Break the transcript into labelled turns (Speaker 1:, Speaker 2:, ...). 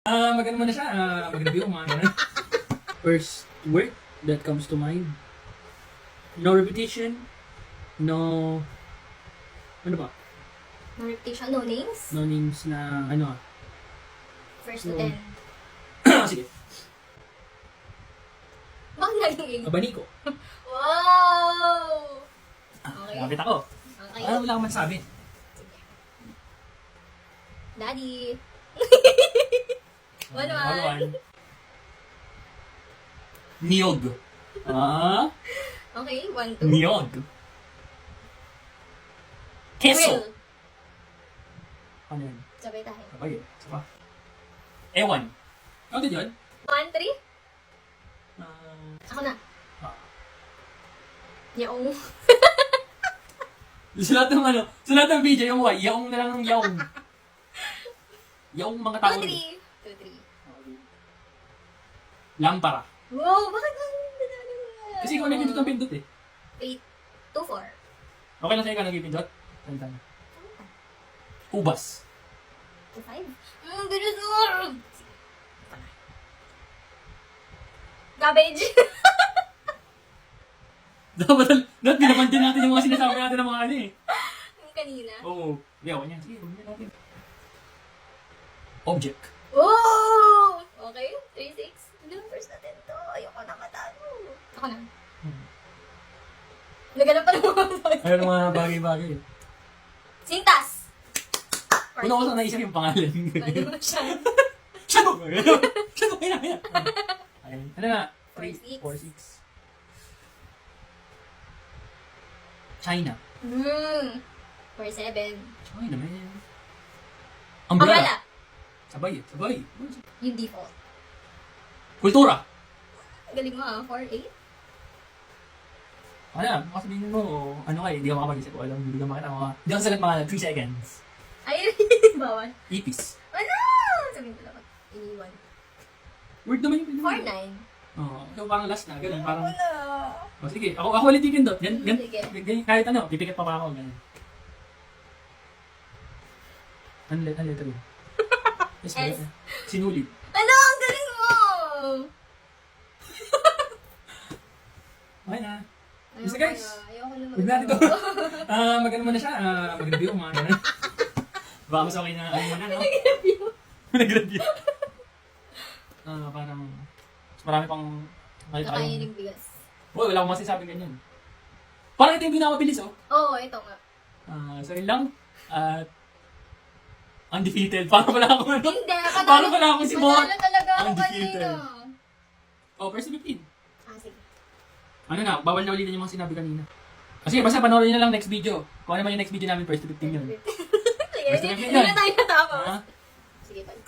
Speaker 1: Magano muna siya. Mag-review mga ganun. First word that comes to mind. No repetition. No... Ano ba?
Speaker 2: No repetition, no names.
Speaker 1: No names na ano ah.
Speaker 2: First to
Speaker 1: No.
Speaker 2: 10.
Speaker 1: Sige.
Speaker 2: Bakit naging 8?
Speaker 1: Abaniko.
Speaker 2: Wow! Okay.
Speaker 1: Lapit ako.
Speaker 2: Okay.
Speaker 1: Wala akong masabi.
Speaker 2: Daddy.
Speaker 1: One,
Speaker 2: 1-1.
Speaker 1: Niyog.
Speaker 2: Okay, 1-2.
Speaker 1: Niyog. Keso.
Speaker 2: Will.
Speaker 1: Ano yun?
Speaker 2: Sabay tayo.
Speaker 1: Sabay eh. Saba. Ewan. Counted yun?
Speaker 2: 1-3.
Speaker 1: Ah,
Speaker 2: Ako na.
Speaker 1: ah.
Speaker 2: Yaong.
Speaker 1: Sa lahat ng ano, sa lahat ng video yung Y, yaong na lang ng yaong. Yaong mga tao.
Speaker 2: 2-3. 2-3.
Speaker 1: Lampara.
Speaker 2: Wow, bakit ba?
Speaker 1: Kasi ikaw nagpindot ng pindot eh.
Speaker 2: 2-4.
Speaker 1: Okay lang sa'yo ka nagpindot? Salita na. Ubas.
Speaker 2: 2-5. Bilis mo! Garbage.
Speaker 1: Dapat binaban din natin yung mga sinasabi natin ng mga ano eh.
Speaker 2: Yung kanina.
Speaker 1: Oo. Yawan yan. Sige, huwag natin. Object.
Speaker 2: Oh! Okay, 3-6. Numbers natin to. Ayoko na matalo. Ako na. Naghanap pa ng mga
Speaker 1: Ayun ang mga bagay-bagay.
Speaker 2: Sintas!
Speaker 1: Una ko sa naisip yung pangalan.
Speaker 2: Ano mo siya?
Speaker 1: Siya mo! Siya mo! Kaya. Ayun. Ano na?
Speaker 2: 4-6.
Speaker 1: 4-6. China.
Speaker 2: 4-7.
Speaker 1: China, man.
Speaker 2: Umbrella.
Speaker 1: Sabay.
Speaker 2: Yung default.
Speaker 1: Kultura.
Speaker 2: Galing mo ah, 4-8.
Speaker 1: Ano na? Baka sabihin mo, ano kayo, hindi ka makapag-isip ko. Alam, hindi ka makita mga... Hindi ka sagat mga 3 seconds.
Speaker 2: Ay, bawal.
Speaker 1: Ipis.
Speaker 2: Ano? Sabihin ko lang. Iniwan.
Speaker 1: Word naman yung
Speaker 2: 4-9.
Speaker 1: Oo. Ikaw parang last na, ganun. Parang...
Speaker 2: Wala.
Speaker 1: Oh, sige, ako ulit pipindot.
Speaker 2: Sige.
Speaker 1: Kahit ano, pipikit pa ako. Ganun. Ano letter yun? Yes,
Speaker 2: S.
Speaker 1: Sinulid.
Speaker 2: Ano? Ang galing mo!
Speaker 1: Okay na.
Speaker 2: Ayoko
Speaker 1: Basta guys,
Speaker 2: na. Ayoko na
Speaker 1: huwag natin ito. Magano muna siya. Mag-review mga ganun. Baka mas okay na ano muna, no? Nag-review. Parang mas marami pang makita
Speaker 2: Kakain
Speaker 1: kayong...
Speaker 2: ng bigas.
Speaker 1: Uy, wala akong masasabing ganyan. Parang ito yung pinakamabilis, oh.
Speaker 2: Oo, ito nga.
Speaker 1: So yun lang. At undefeated. Paano pala ako ano?
Speaker 2: Hindi,
Speaker 1: Paano pala ako si Bot?
Speaker 2: Panalo talaga ako
Speaker 1: Undefeated.
Speaker 2: kanina.
Speaker 1: Oh, first 15.
Speaker 2: Sige.
Speaker 1: Ano na, bawal na ulitin yung mga sinabi kanina. Sige, basta panoorin nyo na lang next video. Kung ano man yung next video namin, first 15 yun.
Speaker 2: Sige,
Speaker 1: Basta
Speaker 2: hindi
Speaker 1: yun.
Speaker 2: na tayo natapos.
Speaker 1: Ha?
Speaker 2: Sige, bye.